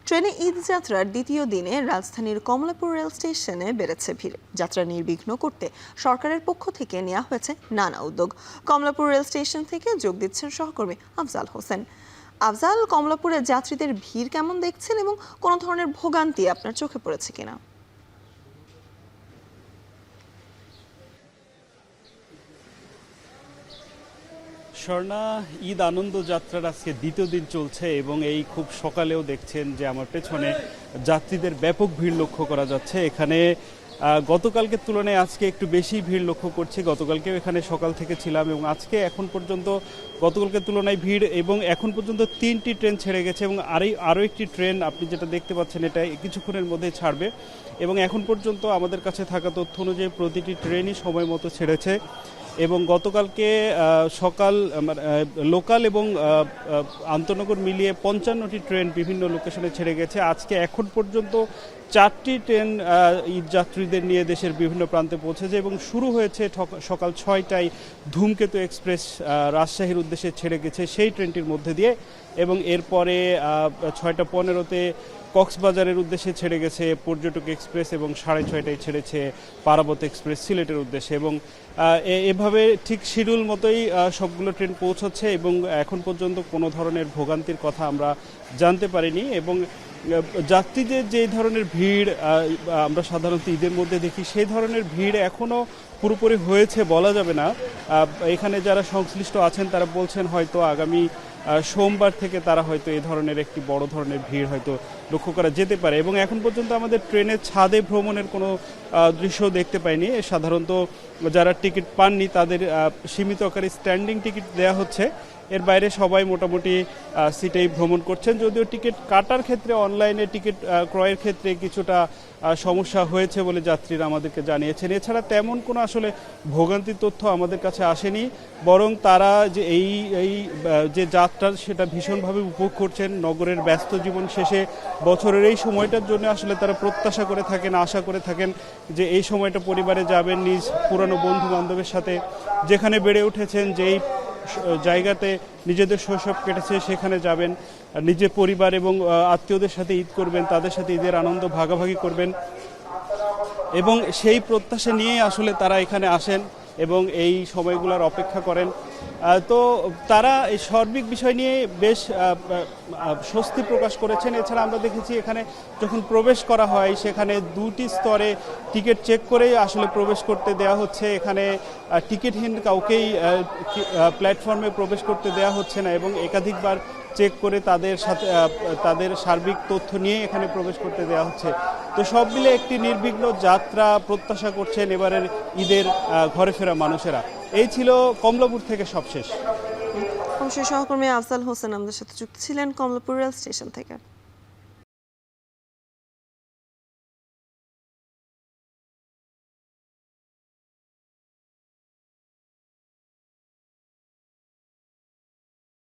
ট্রেনে ঈদ যাত্রার দ্বিতীয় দিনে রাজধানীর কমলাপুর রেল স্টেশনে বেড়েছে ভিড়। যাত্রা নির্বিঘ্ন করতে সরকারের পক্ষ থেকে নেওয়া হয়েছে নানা উদ্যোগ। কমলাপুর রেল স্টেশন থেকে যোগ দিচ্ছেন সহকর্মী আফজাল হোসেন। আফজাল, কমলাপুরে যাত্রীদের ভিড় কেমন দেখছেন এবং কোনো ধরনের ভোগান্তি আপনার চোখে পড়েছে কিনা? স্বর্ণা, ঈদ আনন্দ যাত্রার আজকে দ্বিতীয় দিন চলছে এবং এই খুব সকালেও দেখছেন যে আমার পেছনে যাত্রীদের ব্যাপক ভিড় লক্ষ্য করা যাচ্ছে। এখানে গতকালকের তুলনায় আজকে একটু বেশি ভিড় লক্ষ্য করছি। গতকালকেও এখানে সকাল থেকে ছিলাম এবং আজকে এখন পর্যন্ত গতকালকের তুলনায় ভিড়, এবং এখন পর্যন্ত 3টি ট্রেন ছেড়ে গেছে এবং আরও একটি ট্রেন আপনি যেটা দেখতে পাচ্ছেন এটা কিছুক্ষণের মধ্যে ছাড়বে। এবং এখন পর্যন্ত আমাদের কাছে থাকা তথ্য অনুযায়ী প্রতিটি ট্রেনই সময় মতো ছেড়েছে। এবং গতকালকে সকাল লোকাল এবং আন্তনগর মিলিয়ে 55টি ট্রেন বিভিন্ন লোকেশনে ছেড়ে গেছে। আজকে এখন পর্যন্ত 4টি ট্রেন ঈদ যাত্রীদের নিয়ে দেশের বিভিন্ন প্রান্তে পৌঁছেছে এবং শুরু হয়েছে সকাল 6টায় ধূমকেতু এক্সপ্রেস রাজশাহীর উদ্দেশ্যে ছেড়ে গেছে সেই ট্রেনটির মধ্যে দিয়ে, এবং এরপরে 6টা 15-তে কক্সবাজারের উদ্দেশ্যে ছেড়ে গেছে পর্যটক এক্সপ্রেস এবং 6:30টায় ছেড়েছে পারাবত এক্সপ্রেস সিলেটের উদ্দেশ্যে। এবং এভাবে ঠিক শিডিউল মতোই সবগুলো ট্রেন পৌঁছচ্ছে এবং এখন পর্যন্ত কোনো ধরনের ভোগান্তির কথা আমরা জানতে পারিনি। এবং যাত্রীদের যে ধরনের ভিড় আমরা সাধারণত ঈদের মধ্যে দেখি, সেই ধরনের ভিড় এখনও পুরোপুরি হয়েছে বলা যাবে না। এখানে যারা সংশ্লিষ্ট আছেন তারা বলছেন হয়তো আগামী সোমবার থেকে তারা হয়তো এই ধরনের একটি বড় ধরনের ভিড় হয়তো লক্ষ্য করা যেতে পারে। এবং এখন পর্যন্ত আমাদের ট্রেনের ছাদে ভ্রমণের কোনো দৃশ্য দেখতে পাইনি। সাধারণত যারা টিকিট পাননি তাদের সীমিত আকারে স্ট্যান্ডিং টিকিট দেওয়া হচ্ছে, এর বাইরে সবাই মোটামুটি সিটেই ভ্রমণ করছেন। যদিও টিকিট কাটার ক্ষেত্রে অনলাইনে টিকিট ক্রয়ের ক্ষেত্রে কিছুটা সমস্যা হয়েছে বলে যাত্রীরা আমাদেরকে জানিয়েছেন। এছাড়া তেমন কোনো আসলে ভোগান্তির তথ্য আমাদের কাছে আসেনি, বরং তারা যে এই যে যাত্রা সেটা ভীষণভাবে উপভোগ করছেন। নগরের ব্যস্ত জীবন শেষে বছরের এই সময়টার জন্য আসলে তারা প্রত্যাশা করে থাকেন, আশা করে থাকেন যে এই সময়টা পরিবারে যাবেন, নিজ পুরানো বন্ধু বান্ধবের সাথে, যেখানে বেড়ে উঠেছেন, যেই জায়গাতে নিজেদের শৈশব কেটেছে সেখানে যাবেন, নিজের পরিবার এবং আত্মীয়দের সাথে ঈদ করবেন, তাদের সাথে ঈদের আনন্দ ভাগাভাগি করবেন। এবং সেই প্রত্যাশা নিয়েই আসলে তারা এখানে আসেন এবং এই সময়গুলোর অপেক্ষা করেন। তো তারা এই সার্বিক বিষয় নিয়ে বেশ স্বস্তি প্রকাশ করেছেন। এছাড়া আমরা দেখেছি এখানে যখন প্রবেশ করা হয় সেখানে 2টি স্তরে টিকিট চেক করেই আসলে প্রবেশ করতে দেওয়া হচ্ছে। এখানে টিকিটহীন কাউকেই প্ল্যাটফর্মে প্রবেশ করতে দেওয়া হচ্ছে না এবং একাধিকবার চেক করে তাদের সাথে তাদের সার্বিক তথ্য নিয়ে এখানে প্রবেশ করতে দেওয়া হচ্ছে। তো সব মিলে একটি নির্বিঘ্ন যাত্রা প্রত্যাশা করছেন এবারের ঈদের ঘরে ফেরা মানুষেরা। এই ছিল কমলাপুর থেকে সবশেষ। অবশ্যই সহকর্মী আফজাল হোসেন আমাদের সাথে যুক্ত ছিলেন কমলাপুর রেল স্টেশন থেকে।